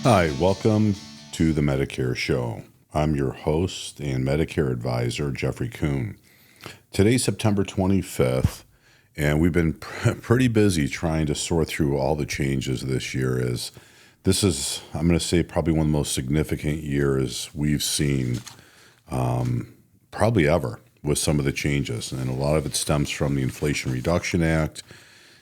Hi, welcome to the Medicare Show. I'm your host and Medicare advisor, Jeffrey Kuhn. Today's September 25th, and we've been pretty busy trying to sort through all the changes this year. This is, I'm going to say, probably one of the most significant years we've seen probably ever with some of the changes. And a lot of it stems from the Inflation Reduction Act.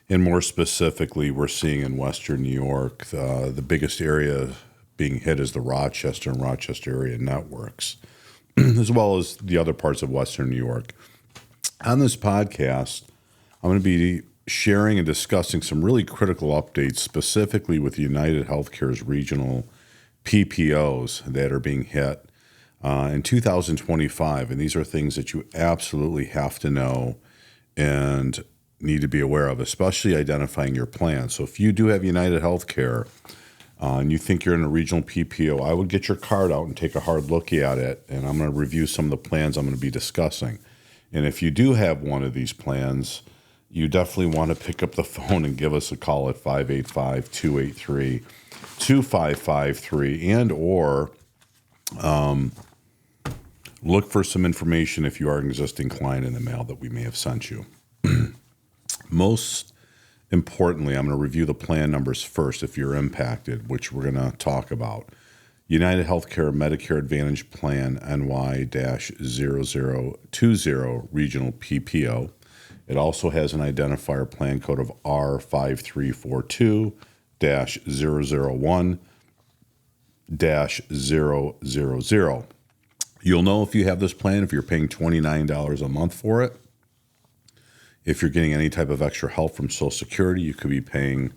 And more specifically, we're seeing in Western New York, the biggest area being hit is the Rochester and Rochester area networks, as well as the other parts of Western New York. On this podcast, I'm going to be sharing and discussing some really critical updates, specifically with United Healthcare's regional PPOs that are being hit in 2025. And these are things that you absolutely have to know and need to be aware of, especially identifying your plan. So if you do have United Healthcare and you think you're in a regional PPO, I would get your card out and take a hard look at it, and I'm going to review some of the plans I'm going to be discussing. And if you do have one of these plans, you definitely want to pick up the phone and give us a call at 585-283-2553 and or look for some information if you are an existing client in the mail that we may have sent you. Most importantly, I'm going to review the plan numbers first if you're impacted, which we're going to talk about. United Healthcare Medicare Advantage Plan NY-0020 Regional PPO. It also has an identifier plan code of R5342-001-000. You'll know if you have this plan if you're paying $29 a month for it. If you're getting any type of extra help from Social Security, you could be paying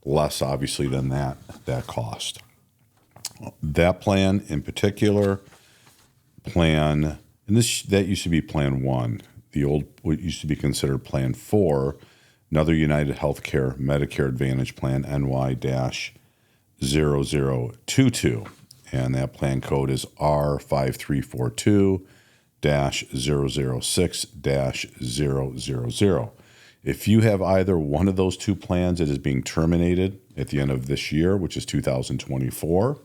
less, obviously, than that cost. That plan in particular, that used to be Plan 1. The old, what used to be considered Plan 4, another United Healthcare Medicare Advantage Plan, NY-0022. And that plan code is R5342-006-000. If you have either one of those two plans, it is being terminated at the end of this year, which is 2024.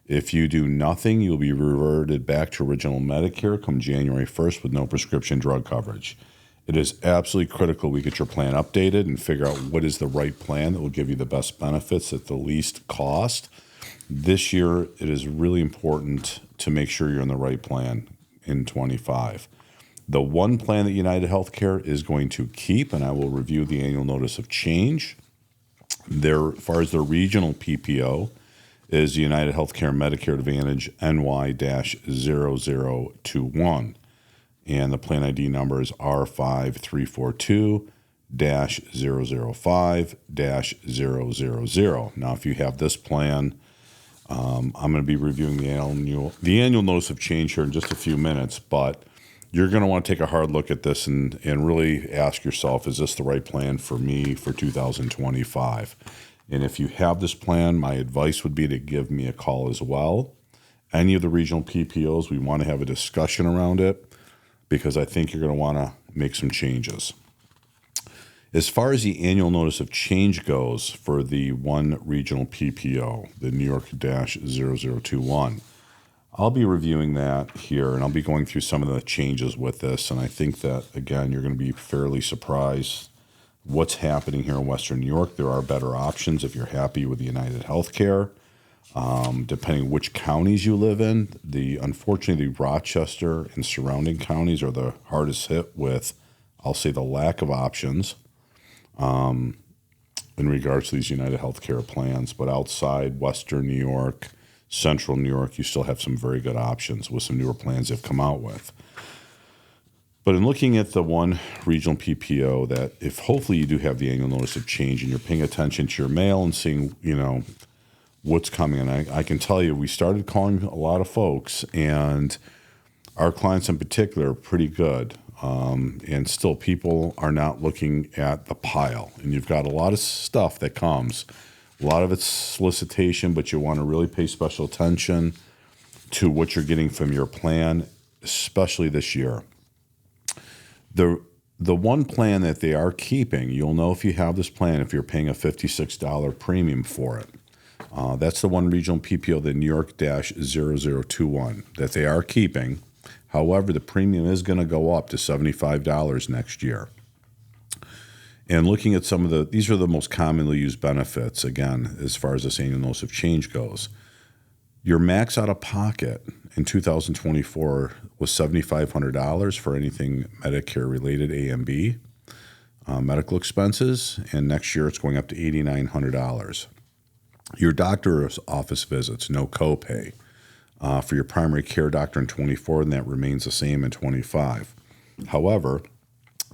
If you do nothing, you'll be reverted back to original Medicare come January 1st with no prescription drug coverage. It is absolutely critical we get your plan updated and figure out what is the right plan that will give you the best benefits at the least cost. This year, it is really important to make sure you're in the right plan in 25. The one plan that United Healthcare is going to keep, and I will review the annual notice of change, as far as their regional PPO, is United Healthcare Medicare Advantage NY-0021. And the plan ID number is R5342-005-000. Now, if you have this plan, I'm going to be reviewing the annual notice of change here in just a few minutes, but you're going to want to take a hard look at this and really ask yourself, is this the right plan for me for 2025? And if you have this plan, my advice would be to give me a call as well. Any of the regional PPOs, we want to have a discussion around it because I think you're going to want to make some changes. As far as the annual notice of change goes for the one regional PPO, the New York-0021, I'll be reviewing that here, and I'll be going through some of the changes with this. And I think that, again, you're going to be fairly surprised what's happening here in Western New York. There are better options if you're happy with United Healthcare, depending which counties you live in. Unfortunately, Rochester and surrounding counties are the hardest hit with, I'll say, the lack of options in regards to these United Healthcare plans. But outside Western New York, Central New York, you still have some very good options with some newer plans they've come out with. But in looking at the one regional PPO, that if hopefully you do have the annual notice of change and you're paying attention to your mail and seeing, what's coming. And I can tell you, we started calling a lot of folks, and our clients in particular are pretty good. And still people are not looking at the pile. And you've got a lot of stuff that comes. A lot of it's solicitation, but you want to really pay special attention to what you're getting from your plan, especially this year. The one plan that they are keeping, you'll know if you have this plan if you're paying a $56 premium for it. That's the one regional PPO, the New York 0021, that they are keeping. However, the premium is going to go up to $75 next year. And looking at these are the most commonly used benefits, again, as far as this annual notice of change goes. Your max out of pocket in 2024 was $7,500 for anything Medicare related A and B medical expenses, and next year it's going up to $8,900. Your doctor's office visits, no copay. For your primary care doctor in 24, and that remains the same in 25. However,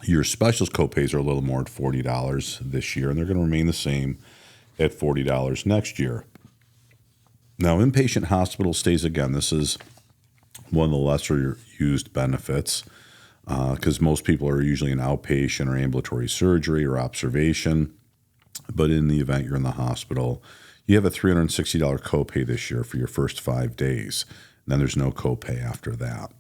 your specialist copays are a little more at $40 this year, and they're going to remain the same at $40 next year. Now, inpatient hospital stays, again, this is one of the lesser used benefits because most people are usually in outpatient or ambulatory surgery or observation. But in the event you're in the hospital, you have a $360 copay this year for your first 5 days. And then there's no copay after that.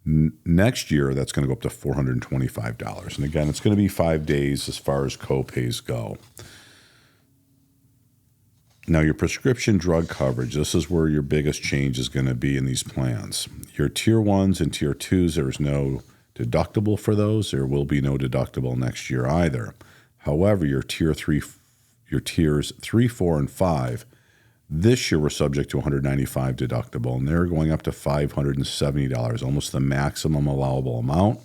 Next year, that's going to go up to $425. And again, it's going to be 5 days as far as copays go. Now, your prescription drug coverage, this is where your biggest change is going to be in these plans. Your Tier 1s and Tier 2s, there's no deductible for those. There will be no deductible next year either. However, your Tiers 3, 4, and 5, this year we're subject to $195 deductible, and they're going up to $570, almost the maximum allowable amount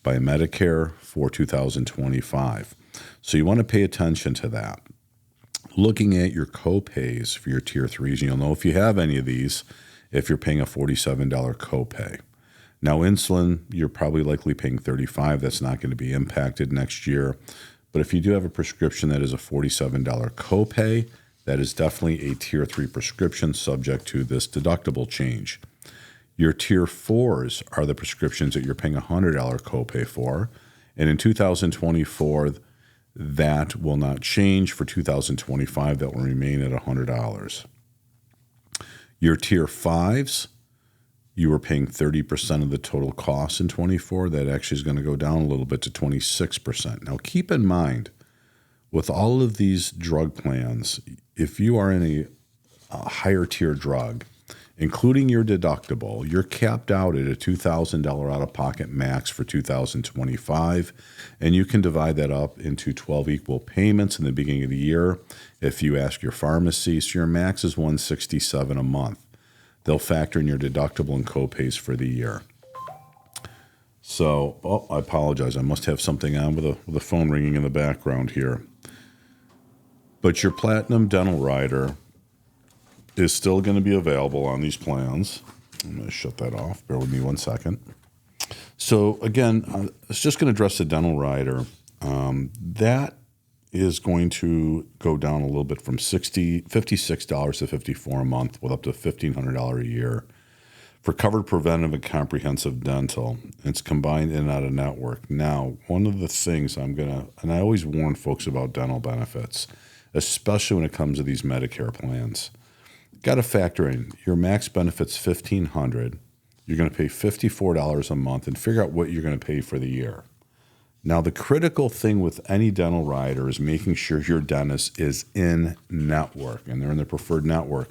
by Medicare for 2025. So you want to pay attention to that. Looking at your copays for your Tier 3s, and you'll know if you have any of these if you're paying a $47 copay. Now, insulin, you're probably likely paying $35. That's not going to be impacted next year. But if you do have a prescription that is a $47 copay, that is definitely a Tier 3 prescription subject to this deductible change. Your Tier 4s are the prescriptions that you're paying a $100 copay for. And in 2024, that will not change. For 2025, that will remain at $100. Your Tier 5s, you were paying 30% of the total cost in 24. That actually is going to go down a little bit to 26%. Now, keep in mind, with all of these drug plans, if you are in a higher tier drug, including your deductible, you're capped out at a $2,000 out-of-pocket max for 2025, and you can divide that up into 12 equal payments in the beginning of the year. If you ask your pharmacy, so your max is $167 a month. They'll factor in your deductible and copays for the year. So, I apologize. I must have something on with a phone ringing in the background here. But your Platinum Dental Rider is still going to be available on these plans. I'm going to shut that off. Bear with me 1 second. So again, it's just going to address the Dental Rider. That is going to go down a little bit from $56 to $54 a month, with up to $1,500 a year for covered preventive and comprehensive dental. It's combined in and out of network. Now, one of the things and I always warn folks about dental benefits, especially when it comes to these Medicare plans. Got to factor in your max benefit's $1,500. You're going to pay $54 a month, and figure out what you're going to pay for the year. Now, the critical thing with any dental rider is making sure your dentist is in network, and they're in the preferred network.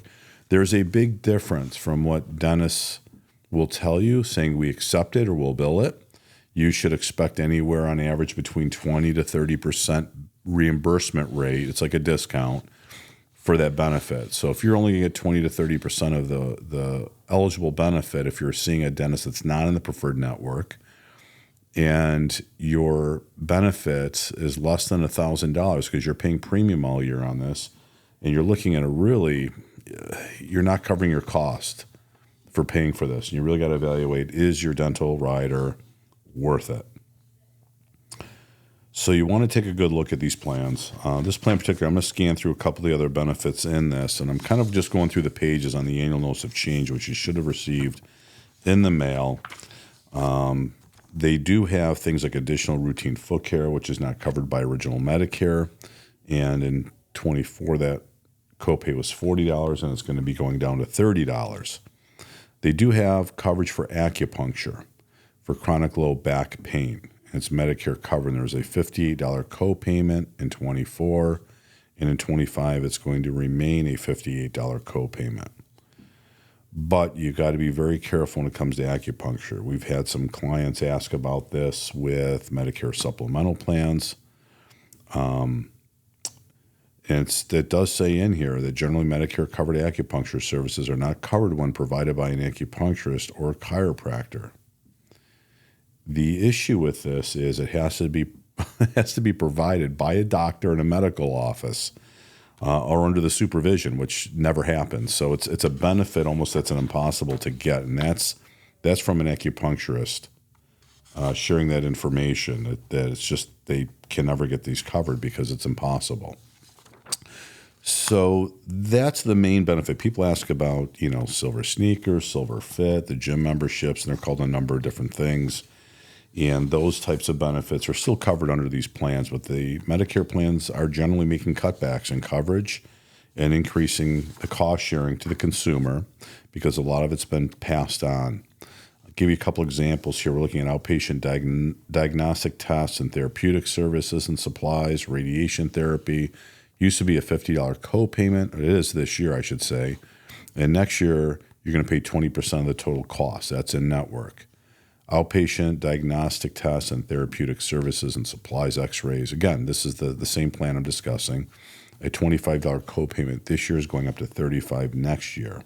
There's a big difference from what dentists will tell you, saying we accept it or we'll bill it. You should expect anywhere on average between 20 to 30% reimbursement rate. It's like a discount for that benefit. So if you're only going to get 20 to 30% of the eligible benefit, if you're seeing a dentist that's not in the preferred network, and your benefit is less than $1,000 because you're paying premium all year on this, and you're looking at you're not covering your cost for paying for this. And you really got to evaluate, is your dental rider worth it? So you want to take a good look at these plans. This plan in particular, I'm going to scan through a couple of the other benefits in this, and I'm kind of just going through the pages on the annual notice of change, which you should have received in the mail. They do have things like additional routine foot care, which is not covered by original Medicare. And in 24, that copay was $40, and it's going to be going down to $30. They do have coverage for acupuncture for chronic low back pain. It's Medicare covered. There's a $58 copayment in 24, and in 25 it's going to remain a $58 copayment. But you got to be very careful when it comes to acupuncture. We've had some clients ask about this with Medicare supplemental plans. And it does say in here that generally Medicare covered acupuncture services are not covered when provided by an acupuncturist or chiropractor. The issue with this is it has to be provided by a doctor in a medical office or under the supervision, which never happens. So it's a benefit almost that's an impossible to get, and that's from an acupuncturist sharing that information. That it's just they can never get these covered because it's impossible. So that's the main benefit. People ask about, silver sneakers, silver fit, the gym memberships, and they're called a number of different things. And those types of benefits are still covered under these plans, but the Medicare plans are generally making cutbacks in coverage and increasing the cost sharing to the consumer because a lot of it's been passed on. I'll give you a couple examples here. We're looking at outpatient diagnostic tests and therapeutic services and supplies, radiation therapy. Used to be a $50 copayment. It is this year, I should say. And next year, you're going to pay 20% of the total cost. That's in network. Outpatient diagnostic tests and therapeutic services and supplies, x-rays. Again, this is the same plan I'm discussing. A $25 copayment this year is going up to $35 next year.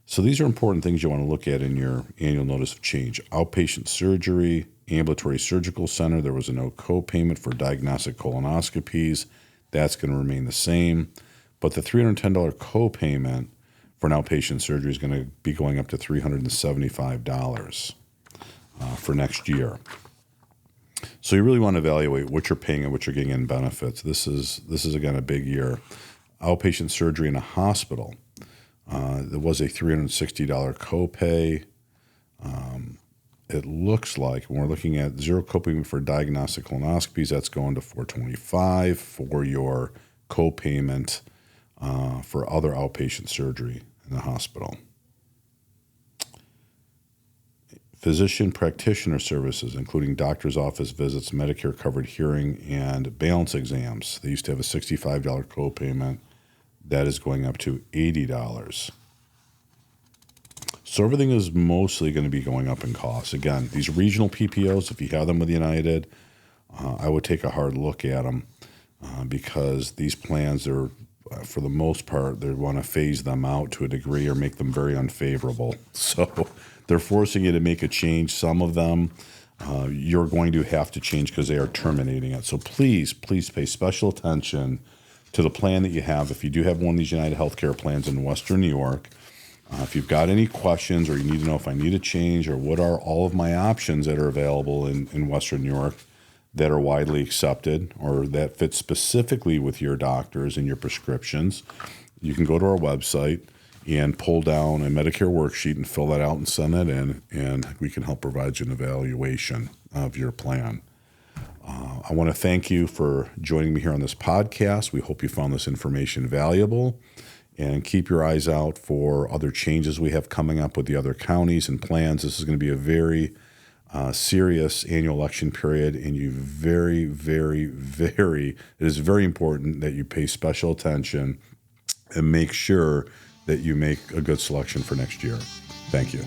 So these are important things you want to look at in your annual notice of change. Outpatient surgery, ambulatory surgical center, there was a no copayment for diagnostic colonoscopies. That's going to remain the same. But the $310 copayment for an outpatient surgery is going to be going up to $375 for next year. So you really want to evaluate what you're paying and what you're getting in benefits. This is again a big year. Outpatient surgery in a hospital. There was a $360 copay. It looks like when we're looking at zero copayment for diagnostic colonoscopies, that's going to $425 for your copayment for other outpatient surgery in the hospital. Physician practitioner services, including doctor's office visits, Medicare covered hearing, and balance exams. They used to have a $65 copayment. That is going up to $80. So everything is mostly going to be going up in cost. Again, these regional PPOs, if you have them with United, I would take a hard look at them because these plans are, for the most part, they want to phase them out to a degree or make them very unfavorable. So they're forcing you to make a change. Some of them you're going to have to change because they are terminating it. So please pay special attention to the plan that you have. If you do have one of these United Healthcare plans in Western New York, if you've got any questions or you need to know if I need a change or what are all of my options that are available in Western New York that are widely accepted or that fit specifically with your doctors and your prescriptions, you can go to our website and pull down a Medicare worksheet and fill that out and send that in, and we can help provide you an evaluation of your plan. I want to thank you for joining me here on this podcast. We hope you found this information valuable, and keep your eyes out for other changes we have coming up with the other counties and plans. This is going to be a very serious annual election period, and it is very important that you pay special attention and make sure that you make a good selection for next year. Thank you.